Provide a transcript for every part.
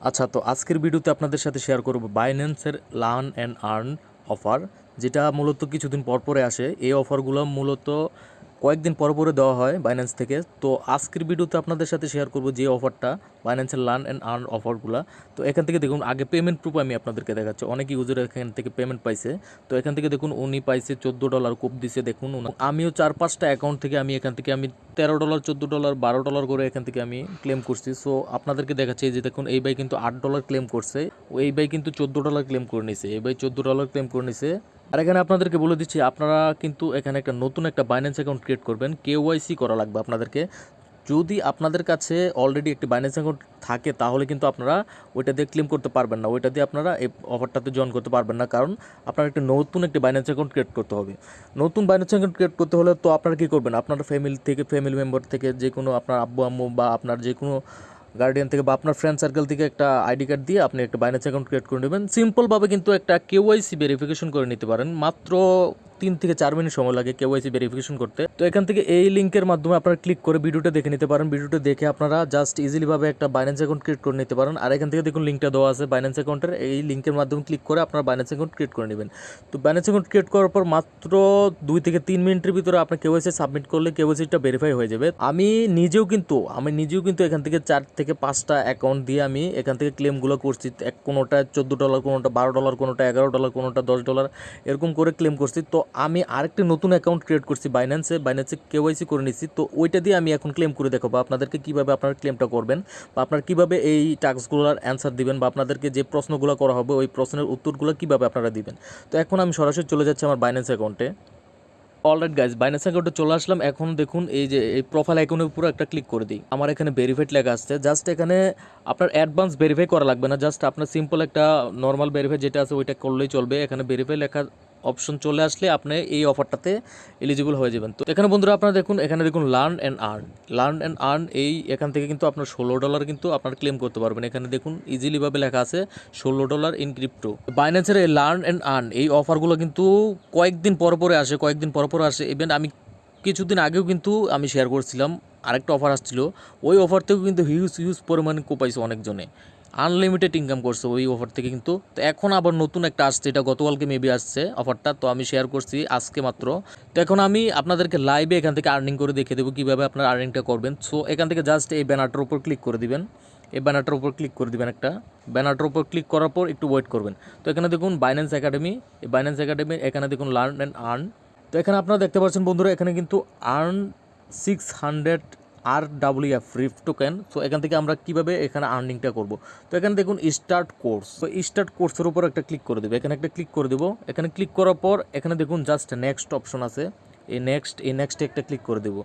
আচ্ছা, তো আজকের ভিডিওতে আপনাদের সাথে শেয়ার করব বাইন্যান্সের লার্ন অ্যান্ড আর্ন অফার, যেটা মূলত কিছুদিন পর পরে আসে। এই অফারগুলো মূলত কয়েকদিন পর পরে দেওয়া হয় বাইন্যান্স থেকে। তো আজকের ভিডিওতে আপনাদের সাথে শেয়ার করব যে অফারটা, বাইন্যান্সের লার্ন অ্যান্ড আর্ন অফারগুলো। তো এখান থেকে দেখুন, আগে পেমেন্ট প্রুফ আমি আপনাদেরকে দেখাচ্ছি। অনেক ইউজার এখান থেকে পেমেন্ট পাইছে। তো এখান থেকে দেখুন উনি পাইছে $14 কোপ দিছে। দেখুন আমিও 4-5টা অ্যাকাউন্ট থেকে আমি এখান থেকে আমি $13, $14, $12 করে এখান থেকে আমি ক্লেম করছি। সো আপনাদেরকে দেখাচ্ছি যে দেখুন, এই ভাই কিন্তু $8 ক্লেম করছে, এই ভাই কিন্তু $14 ক্লেম করে নিছে, এই ভাই $14 ক্লেম করে নিছে। আর এখানে আপনাদেরকে বলে দিচ্ছি, আপনারা কিন্তু এখানে একটা নতুন একটা বাইন্যান্স অ্যাকাউন্ট ক্রিয়েট করবেন। কেওয়াইসি করা লাগবে আপনাদেরকে। যদি আপনাদের কাছে অলরেডি একটি বাইন্যান্স অ্যাকাউন্ট থাকে তাহলে কিন্তু আপনারা ওইটা দিয়ে ক্লেম করতে পারবেন না, ওইটা দিয়ে আপনারা এই অফারটাতে জয়েন করতে পারবেন না, কারণ আপনার একটা নতুন একটি বাইন্যান্স অ্যাকাউন্ট ক্রিয়েট করতে হবে। নতুন বাইন্যান্স অ্যাকাউন্ট ক্রিয়েট করতে হলে তো আপনারা কী করবেন, আপনার ফ্যামিলি মেম্বার থেকে যে কোনো আপনার আব্বু আম্মু বা আপনার যে কোনো গার্ডিয়ান থেকে বা আপনার ফ্রেন্ড সার্কেল থেকে একটা আইডি কার্ড দিয়ে আপনি একটা বাইন্যান্স অ্যাকাউন্ট ক্রিয়েট করে নেবেন। সিম্পলভাবে কিন্তু একটা কেওয়াইসি ভেরিফিকেশন করে নিতে পারেন। মাত্র 3 থেকে 4 মিনিট সময় লাগে কেওয়াইসি ভেরিফিকেশন করতে। তো এখান থেকে এই লিঙ্কের মাধ্যমে আপনারা ক্লিক করে ভিডিওটা দেখে নিতে পারেন। ভিডিওটা দেখে আপনারা জাস্ট ইজিলিভাবে একটা বাইন্যান্স অ্যাকাউন্ট ক্রিয়েট করে নিতে পারেন। আর এখান থেকে দেখুন লিঙ্কটা দেওয়া আছে বাইন্যান্স অ্যাকাউন্টের, এই লিঙ্কের মাধ্যমে ক্লিক করে আপনারা বাইন্যান্স অ্যাকাউন্ট ক্রিয়েট করে নেবেন। তো বাইন্যান্স অ্যাকাউন্ট ক্রিয়েট করার পর মাত্র 2 থেকে 3 মিনিটের ভিতরে আপনার কেওয়াইসি সাবমিট করলে কেওয়াইসিটা ভেরিফাই হয়ে যাবে। আমি নিজেও কিন্তু এখান থেকে 4 থেকে 5টা অ্যাকাউন্ট দিয়ে আমি এখান থেকে ক্লেমগুলো করছি। কোনোটা $14, কোনোটা $12, কোনোটা $11, কোনোটা $10 এরকম করে ক্লেম করছি। তো আমি আরেকটা নতুন অ্যাকাউন্ট ক্রিয়েট করছি বাইন্যান্সে কেওয়াইসি করে নিচ্ছি। তো ওইটা দিয়ে আমি এখন ক্লেম করে দেখাবো আপনাদেরকে কীভাবে আপনারা ক্লেমটা করবেন, বা আপনারা কীভাবে এই টাস্কগুলোর অ্যান্সার দিবেন, বা আপনাদেরকে যে প্রশ্নগুলো করা হবে ওই প্রশ্নের উত্তরগুলো কীভাবে আপনারা দিবেন। তো এখন আমি সরাসরি চলে যাচ্ছি আমার বাইন্যান্স অ্যাকাউন্টে। অলরাইট গাইজ, বাইন্যান্স অ্যাকাউন্টে চলে আসলাম। এখন দেখুন এই যে এই প্রোফাইল আইকনের উপরে একটা ক্লিক করে দিই। আমার এখানে ভেরিফাইড লেখা আসছে। জাস্ট এখানে আপনার অ্যাডভান্স ভেরিফাই করা লাগবে না, জাস্ট আপনার সিম্পল একটা নর্মাল ভেরিফাই যেটা আছে ওইটা করলেই চলবে। এখানে ভেরিফাই লেখা অপশন চলে আসলে আপনি এই অফারটাতে এলিজিবল হয়ে যাবেন। তো এখানে বন্ধুরা আপনারা দেখুন, এখানে দেখুন লার্ন অ্যান্ড আর্ন এই এখান থেকে কিন্তু আপনার $16 কিন্তু আপনার ক্লেম করতে পারবেন। এখানে দেখুন ইজিলিভাবে লেখা আছে $16 ইন ক্রিপ্টো। বাইন্যান্সের এই লার্ন অ্যান্ড আর্ন এই অফারগুলো কিন্তু কয়েকদিন পর পরে আসে। ইভেন আমি কিছুদিন আগেও কিন্তু আমি শেয়ার করছিলাম, আরেকটা অফার আসছিল। ওই অফার থেকেও কিন্তু হিউজ পরিমাণে কোপাইছে অনেকজনে, আনলিমিটেড ইনকাম করছে ওই অফার থেকে কিন্তু। তো এখন আবার নতুন একটা আসছে, এটা গতকালকে মেবি আসছে অফারটা, তো আমি শেয়ার করছি আজকে মাত্র। তো এখন আমি আপনাদেরকে লাইভে এখান থেকে আর্নিং করে দেখিয়ে দেবো কীভাবে আপনারা আর্নিংটা করবেন। সো এখান থেকে জাস্ট এই ব্যানারটার উপর ক্লিক করে দিবেন, এই ব্যানারটার উপর ক্লিক করে দিবেন, একটা ব্যানারটার উপর ক্লিক করার পর একটু ওয়েট করবেন। তো এখানে দেখুন বাইন্যান্স একাডেমি, এই বাইন্যান্স একাডেমি এখানে দেখুন লার্ন অ্যান্ড আর্ন। তো এখানে আপনারা দেখতে পাচ্ছেন বন্ধুরা, এখানে কিন্তু আর্ন 600 RWF রিফ টোকেন। সো এখান থেকে আমরা কীভাবে এখানে আর্নিংটা করব। তো এখানে দেখুন স্টার্ট কোর্স, তো স্টার্ট কোর্সের উপর একটা ক্লিক করে দেবো। এখানে একটা ক্লিক করে দেবো। এখানে ক্লিক করার পর এখানে দেখুন জাস্ট নেক্সট অপশন আছে, এই নেক্সটে একটা ক্লিক করে দেবো।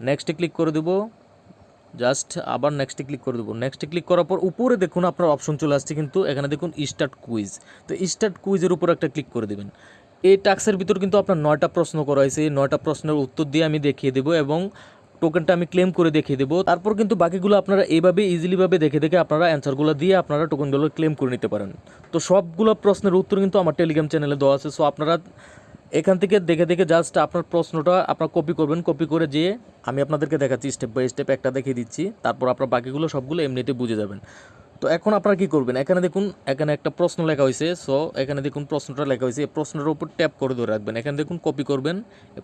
নেক্সটে ক্লিক করে দেবো, জাস্ট আবার নেক্সটে ক্লিক করে দেবো। নেক্সটে ক্লিক করার পর উপরে দেখুন আপনার অপশন চলে আসছে কিন্তু, এখানে দেখুন স্টার্ট কুইজ। তো স্টার্ট কুইজের উপর একটা ক্লিক করে দেবেন। এই টাস্কের ভিতর কিন্তু আপনার 9টা প্রশ্ন করা হয়েছে, এই 9টা প্রশ্নের উত্তর দিয়ে আমি দেখিয়ে দেবো এবং টোকেনটা আমি ক্লেম করে দেখিয়ে দেবো। তারপর কিন্তু বাকিগুলো আপনারা এইভাবে ইজিলিভাবে দেখে আপনারা অ্যান্সারগুলো দিয়ে আপনারা টোকেনগুলো ক্লেম করে নিতে পারেন। তো সবগুলো প্রশ্নের উত্তর কিন্তু আমার টেলিগ্রাম চ্যানেলে দেওয়া আছে। সো আপনারা এখান থেকে দেখে জাস্ট আপনার প্রশ্নটা আপনার কপি করবেন, কপি করে যেয়ে আমি আপনাদেরকে দেখাচ্ছি স্টেপ বাই স্টেপ একটা দেখিয়ে দিচ্ছি, তারপর আপনার বাকিগুলো সবগুলো এমনিতে বুঝে যাবেন। তো এখন আপনারা কী করবেন, এখানে দেখুন এখানে একটা প্রশ্ন লেখা হয়েছে। সো এখানে দেখুন প্রশ্নটা লেখা হয়েছে, এই প্রশ্নের উপর ট্যাপ করে ধরে রাখবেন। এখানে দেখুন কপি করবেন, এই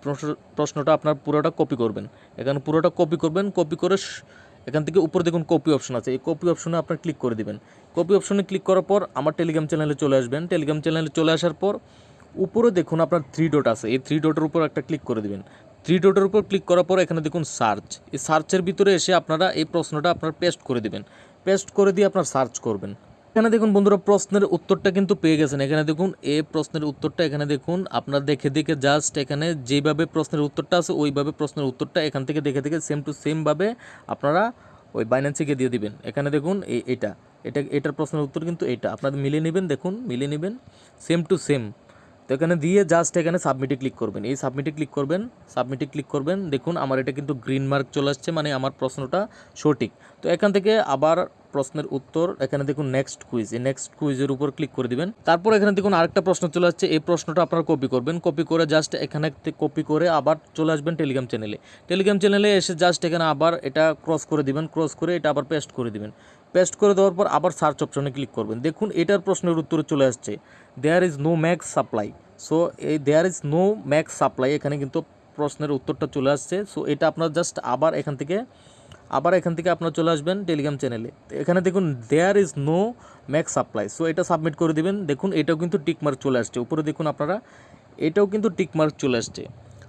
প্রশ্নটা আপনার পুরোটা কপি করবেন। এখানে পুরোটা কপি করবেন, কপি করে এখান থেকে উপরে দেখুন কপি অপশন আছে, এই কপি অপশনে আপনার ক্লিক করে দিবেন। কপি অপশনে ক্লিক করার পর আমার টেলিগ্রাম চ্যানেলে চলে আসবেন। টেলিগ্রাম চ্যানেলে চলে আসার পর উপরে দেখুন আপনার 3 ডট আছে, এই 3 ডটের উপর একটা ক্লিক করে দিবেন। 3 ডটের উপর ক্লিক করার পর এখানে দেখুন সার্চ, এই সার্চের ভিতরে এসে আপনারা এই প্রশ্নটা আপনার পেস্ট করে দিবেন। পেস্ট করে দিয়ে আপনার সার্চ করবেন। এখানে দেখুন বন্ধুরা প্রশ্নের উত্তরটা কিন্তু পেয়ে গেছেন। এখানে দেখুন এই প্রশ্নের উত্তরটা এখানে দেখুন আপনার দেখে জাস্ট এখানে যেভাবে প্রশ্নের উত্তরটা আছে ওইভাবে প্রশ্নের উত্তরটা এখান থেকে দেখে সেম টু সেমভাবে আপনারা ওই বাইন্যান্সে দিয়ে দিবেন। এখানে দেখুন এটার প্রশ্নের উত্তর কিন্তু এটা আপনাদের মিলিয়ে নেবেন, দেখুন মিলিয়ে নেবেন সেম টু সেম। তো এখানে দিয়ে জাস্ট এখানে সাবমিটে ক্লিক করবেন, এই সাবমিটে ক্লিক করবেন। দেখুন আমার এটা কিন্তু গ্রিন মার্ক চলে আসছে, মানে আমার প্রশ্নটা সঠিক। তো এখান থেকে আবার প্রশ্নের উত্তর এখানে দেখুন নেক্সট কুইজ, এই নেক্সট কুইজের উপর ক্লিক করে দিবেন। তারপর এখানে দেখুন আরেকটা প্রশ্ন চলে আসছে, এই প্রশ্নটা আপনারা কপি করবেন। কপি করে জাস্ট এখানে কপি করে আবার চলে আসবেন টেলিগ্রাম চ্যানেলে। টেলিগ্রাম চ্যানেলে এসে জাস্ট এখানে আবার এটা ক্রস করে দিবেন, ক্রস করে এটা আবার পেস্ট করে দিবেন। পেস্ট করে দেওয়ার পর আবার সার্চ অপশনে ক্লিক করবেন। দেখুন এটার প্রশ্নের উত্তরে চলে আসছে there is no max supply. So এই there is no max supply এখানে কিন্তু প্রশ্নের উত্তরটা চলে আসছে। সো এটা আপনার জাস্ট আবার এখান থেকে আপনার চলে আসবেন টেলিগ্রাম চ্যানেলে। এখানে দেখুন there is no max supply. So এটা সাবমিট করে দিবেন। দেখুন এটাও কিন্তু টিকমার্ক চলে আসছে উপরে, দেখুন আপনারা এটাও কিন্তু টিকমার্ক চলে আসছে।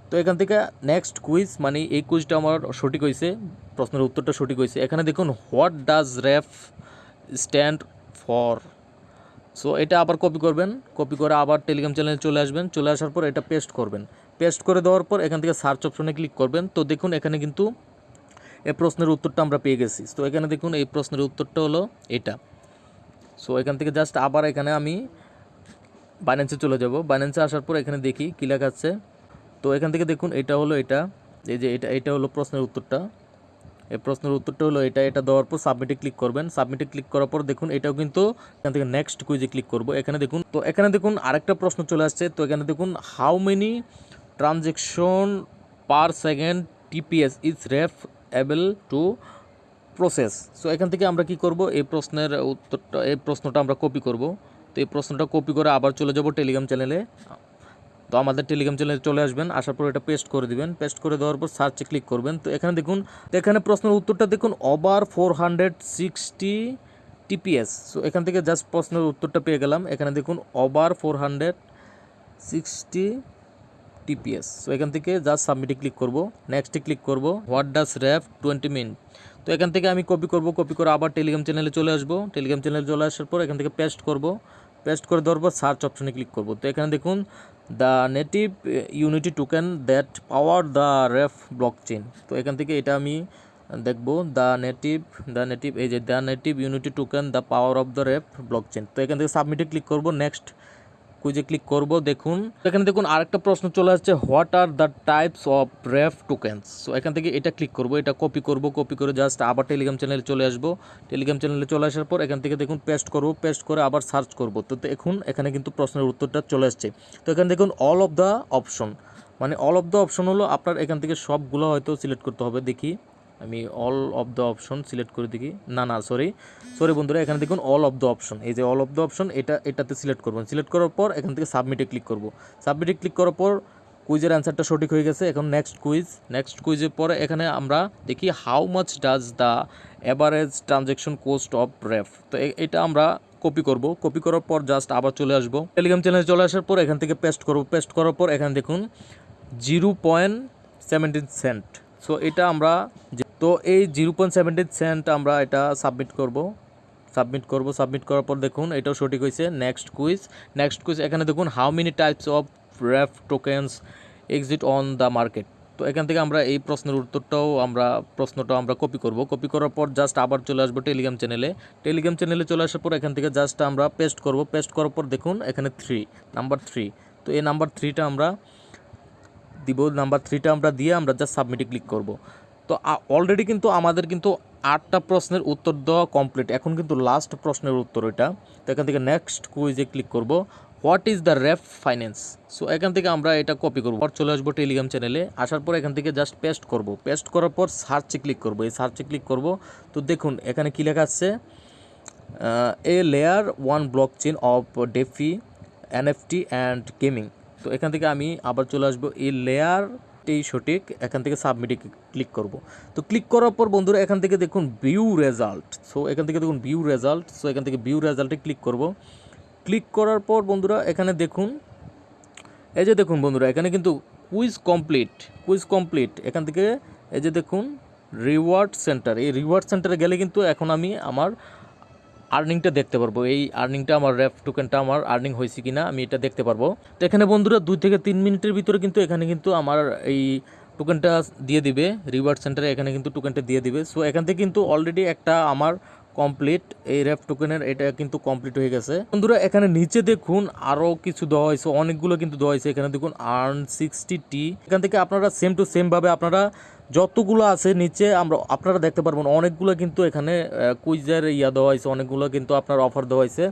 তো এখান থেকে নেক্সট কুইজ, মানে এই কুইজটা আমার সঠিক হয়েছে, প্রশ্নের উত্তরটা সঠিক হয়েছে। এখানে দেখুন what does ref stand for. So এটা আবার কপি করবেন, কপি করে আবার টেলিগ্রাম চ্যানেলে চলে আসবেন। চলে আসার পর এটা পেস্ট করবেন। পেস্ট করে দেওয়ার পর এখান থেকে সার্চ অপশনে ক্লিক করবেন। তো দেখুন এখানে কিন্তু এই প্রশ্নের উত্তরটা আমরা পেয়ে গেছি। তো এখানে দেখুন এই প্রশ্নের উত্তরটা হলো এটা। সো এখান থেকে জাস্ট আবার এখানে আমি বাইন্যান্সে চলে যাব। বাইন্যান্সে আসার পর এখানে দেখি কী লেখা আছে। তো এখান থেকে দেখুন এটা হলো এটা, এই যে এটা হলো প্রশ্নের উত্তরটা। এই প্রশ্নের উত্তরটা হলো এটা দেওয়ার পর সাবমিটে ক্লিক করবেন। সাবমিটে ক্লিক করার পর দেখুন এটাও কিন্তু এখান থেকে নেক্সট কুইজে ক্লিক করব। এখানে দেখুন, তো এখানে দেখুন আরেকটা প্রশ্ন চলে আসছে। তো এখানে দেখুন how many transaction per second TPS is ref able to process. So এখান থেকে আমরা কি করব, এই প্রশ্নটা আমরা কপি করব। তো এই প্রশ্নটা কপি করে আবার চলে যাব টেলিগ্রাম চ্যানেলে। তো আমাদের টেলিগ্রাম চ্যানেলে চলে আসবেন। আসার পর এটা পেস্ট করে দিবেন। পেস্ট করে দেওয়ার পর সার্চে ক্লিক করবেন। তো এখানে দেখুন, এখানে প্রশ্নের উত্তরটা দেখুন ওভার 460 টিপিএস। সো এখান থেকে জাস্ট প্রশ্নের উত্তরটা পেয়ে গেলাম। এখানে দেখুন ওভার 460 টিপিএস। সো এখান থেকে জাস্ট সাবমিটে ক্লিক করব, নেক্সটে ক্লিক করব। হোয়াট ডাজ র্যাপ 20 মিন। তো এখান থেকে আমি কপি করে আবার টেলিগ্রাম চ্যানেলে চলে আসবো। টেলিগ্রাম চ্যানেলে চলে আসার পর এখান থেকে পেস্ট করব। পেস্ট করে দেওয়ার পর সার্চ অপশনে ক্লিক করব। তো এখানে দেখুন the native unity token that power the ref blockchain. তো এখান থেকে এটা আমি দেখব দ্য নেটিভ এই যে the native unity token the power of the ref blockchain. তো এখান থেকে সাবমিটে ক্লিক করব, নেক্সট কুইজে ক্লিক করব। দেখুন এখানে দেখুন আরেকটা প্রশ্ন চলে আসছে what are the types of ref tokens. So এখান থেকে এটা ক্লিক করব, এটা কপি করে জাস্ট আবার টেলিগ্রাম চ্যানেলে চলে আসব। টেলিগ্রাম চ্যানেলে চলে আসার পর এখান থেকে দেখুন পেস্ট করে আবার সার্চ করব। তো দেখুন এখানে কিন্তু প্রশ্নের উত্তরটা চলে আসছে। তো এখানে দেখুন অল অফ দ্য অপশন, মানে অল অফ দ্য অপশন হলো আপনার এখান থেকে সবগুলো হয়তো সিলেক্ট করতে হবে। দেখি আমি all of the option select করে দেখি, না সরি বন্ধুরা, এখানে দেখুন অল অফ দ্য অপশন, এই যে অল অফ দ্য অপশন এটাতে সিলেক্ট করবেন। সিলেক্ট করার পর এখান থেকে সাবমিটে ক্লিক করব। সাবমিটে ক্লিক করার পর কুইজের অ্যান্সারটা সঠিক হয়ে গেছে। এখন নেক্সট কুইজের পরে এখানে আমরা দেখি how much does the average transaction cost of ref. তো এটা আমরা কপি করার পর জাস্ট আবার চলে আসবো টেলিগ্রাম চ্যানেলে। চলে আসার পর এখান থেকে পেস্ট করার পর এখানে দেখুন 0.17 সেন্ট। সো এটা আমরা তো এই 0.17 সেন্ট আমরা এটা সাবমিট করার পর দেখুন এটাও সঠিক হয়েছে। নেক্সট কুইজ এখানে দেখুন how many types of ref tokens exit on the market. তো এখান থেকে আমরা এই প্রশ্নের উত্তরটাও প্রশ্নটাও আমরা কপি করার পর জাস্ট আবার চলে আসবো টেলিগ্রাম চ্যানেলে চলে আসার পর এখান থেকে জাস্ট আমরা পেস্ট করার পর দেখুন এখানে নাম্বার 3। তো এই নাম্বার 3টা আমরা দিব। নাম্বার 3টা আমরা দিয়ে আমরা জাস্ট সাবমিটে ক্লিক করব। তো অলরেডি কিন্তু আমাদের কিন্তু 8টা প্রশ্নের উত্তর দেওয়া কমপ্লিট। এখন কিন্তু লাস্ট প্রশ্নের উত্তর এটা। তো এখান থেকে নেক্সট কুইজে ক্লিক করব, what is the ref finance. So এখান থেকে আমরা এটা কপি করব, চলে আসবো টেলিগ্রাম চ্যানেলে। আসার পর এখান থেকে জাস্ট পেস্ট করার পর সার্চে ক্লিক করব। তো দেখুন এখানে কী লেখা আছে, a layer 1 blockchain of DeFi NFT and gaming. তো এখান থেকে আমি আবার চলে আসবো এই লেয়ারটাই সঠিক। এখান থেকে সাবমিটে ক্লিক করব। তো ক্লিক করার পর বন্ধুরা এখান থেকে দেখুন ভিউ রেজাল্ট। সো এখান থেকে দেখুন ভিউ রেজাল্টে ক্লিক করব। ক্লিক করার পর বন্ধুরা এখানে দেখুন, এই যে দেখুন বন্ধুরা এখানে কিন্তু কুইজ কমপ্লিট। এখান থেকে এই যে দেখুন রিওয়ার্ড সেন্টার, এই রিওয়ার্ড সেন্টারে গেলে কিন্তু এখন আমি আমার আর্নিংটা দেখতে পারবো। এই আর্নিংটা আমার রেফ টোকেনটা আমার আর্নিং হয়েছে কিনা আমি এটা দেখতে পারবো। তো এখানে বন্ধুরা 2 থেকে 3 মিনিটের ভিতরে কিন্তু এখানে কিন্তু আমার এই টোকেনটা দিয়ে দিবে। রিওয়ার্ড সেন্টারে এখানে কিন্তু টোকেনটা দিয়ে দিবে। সো এখান থেকে কিন্তু অলরেডি একটা আমার কমপ্লিট, এই রেফ টোকেনের এটা কিন্তু কমপ্লিট হয়ে গেছে। বন্ধুরা এখানে নিচে দেখুন আরও কিছু দেওয়া হয়েছে, অনেকগুলো কিন্তু দেওয়া হয়েছে। এখানে দেখুন আর্ন 60T। এখান থেকে আপনারা সেম টু সেম ভাবে আপনারা যতগুলো আছে নিচে আপনারা দেখতে পারবেন অনেকগুলো কিন্তু এখানে কুইজের দেওয়া হয়েছে, অনেকগুলো কিন্তু আপনার অফার দেওয়া হয়েছে।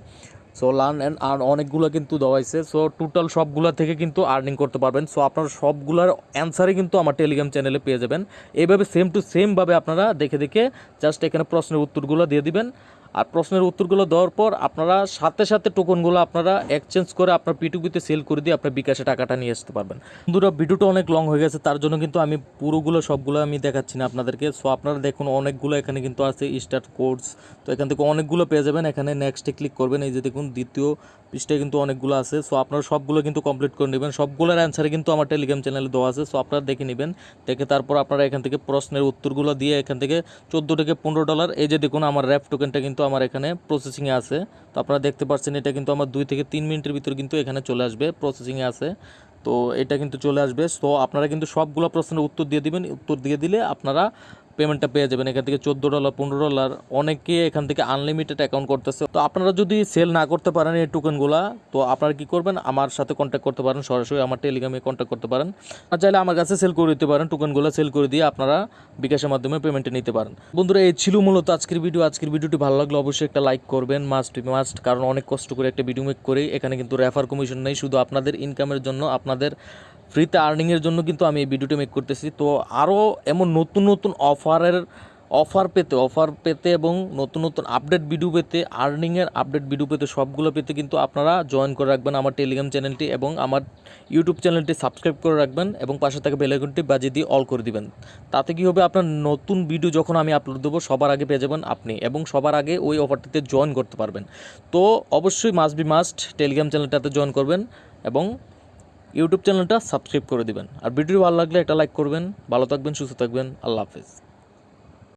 সো লার্ন অ্যান্ড আর্ন অনেকগুলো কিন্তু দেওয়া হয়েছে। সো টোটাল সবগুলো থেকে কিন্তু আর্নিং করতে পারবেন। সো আপনারা সবগুলোর অ্যান্সারই কিন্তু আমার টেলিগ্রাম চ্যানেলে পেয়ে যাবেন। এইভাবে সেম টু সেমভাবে আপনারা দেখে জাস্ট এখানে প্রশ্নের উত্তরগুলো দিয়ে দিবেন। আর প্রশ্নের উত্তরগুলো দেওয়ার পর আপনারা সাথে সাথে টোকনগুলো আপনারা এক্সচেঞ্জ করে আপনার পিটুপিতে সেল করে দিয়ে আপনার বিকাশে টাকাটা নিয়ে আসতে পারবেন। বন্ধুরা ভিডিওটা অনেক লং হয়ে গেছে, তার জন্য কিন্তু আমি পুরোগুলো সবগুলো আমি দেখাচ্ছি না আপনাদেরকে। সো আপনারা দেখুন অনেকগুলো এখানে কিন্তু আছে স্টার্ট কোর্স, তো এখান থেকে অনেকগুলো পেয়ে যাবেন। এখানে নেক্সটে ক্লিক করবেন, এই যে দেখুন দ্বিতীয় পৃষ্ঠায় কিন্তু অনেকগুলো আছে। সো আপনারা সবগুলো কিন্তু কমপ্লিট করে নেবেন, সবগুলোর অ্যান্সারে কিন্তু আমার টেলিগ্রাম চ্যানেলে দেওয়া আছে। সো আপনারা দেখে নেবেন, দেখে তারপর আপনারা এখান থেকে প্রশ্নের উত্তরগুলো দিয়ে এখান থেকে $14 থেকে $15, এই যে দেখুন আমার র্যাপ টোকেনটা কিন্তু আমার এখানে প্রসেসিংয়ে আছে। তো আপনারা দেখতে পাচ্ছেন এটা কিন্তু আমার 2 থেকে 3 মিনিটের ভিতর কিন্তু এখানে চলে আসবে, প্রসেসিংয়ে আছে। তো এটা কিন্তু চলে আসবে। সো আপনারা কিন্তু সবগুলো প্রশ্নের উত্তর দিয়ে দিবেন, উত্তর দিয়ে দিলে আপনারা পেমেন্টটা পেয়ে যাবেন। এখান থেকে $14 $15 অনেকে এখান থেকে আনলিমিটেড অ্যাকাউন্ট করতেছে। তো আপনারা যদি সেল না করতে পারেন এই টোকেনগুলো, তো আপনারা কি করবেন, আমার সাথে কন্ট্যাক্ট করতে পারেন, সরাসরি আমার টেলিগ্রামে কন্ট্যাক্ট করতে পারেন। আর চাইলে আমার কাছে সেল করে দিতে পারেন, টোকেনগুলো সেল করে দিয়ে আপনারা বিকাশের মাধ্যমে পেমেন্টে নিতে পারেন। বন্ধুরা এই ছিল মূলত আজকের ভিডিও। আজকের ভিডিওটি ভালো লাগলে অবশ্যই একটা লাইক করবেন, মাস্ট, কারণ অনেক কষ্ট করে একটা ভিডিও মেক করি। এখানে কিন্তু রেফার কমিশন নেই, শুধু আপনাদের ইনকামের জন্য, আপনাদের ফ্রিতে আর্নিংয়ের জন্য কিন্তু আমি এই ভিডিওটি মেক করতেছি। তো আরও এমন নতুন নতুন অফার পেতে এবং নতুন নতুন আপডেট ভিডিও পেতে, আর্নিংয়ের আপডেট ভিডিও পেতে, সবগুলো পেতে কিন্তু আপনারা জয়েন করে রাখবেন আমার টেলিগ্রাম চ্যানেলটি এবং আমার ইউটিউব চ্যানেলটি সাবস্ক্রাইব করে রাখবেন এবং পাশে থাকা বেল আইকনটি বাজিয়ে দিয়ে অল করে দিবেন। তাতে কি হবে, আপনার নতুন ভিডিও যখন আমি আপলোড দেবো সবার আগে পেয়ে যাবেন আপনি, এবং সবার আগে ওই অফারটিতে জয়েন করতে পারবেন। তো অবশ্যই মাস্ট টেলিগ্রাম চ্যানেলটাতে জয়েন করবেন এবং ইউটিউব চ্যানেলটা সাবস্ক্রাইব করে দিবেন। আর ভিডিও ভালো লাগলে একটা লাইক করবেন। ভালো থাকবেন, সুস্থ থাকবেন, আল্লাহ হাফেজ।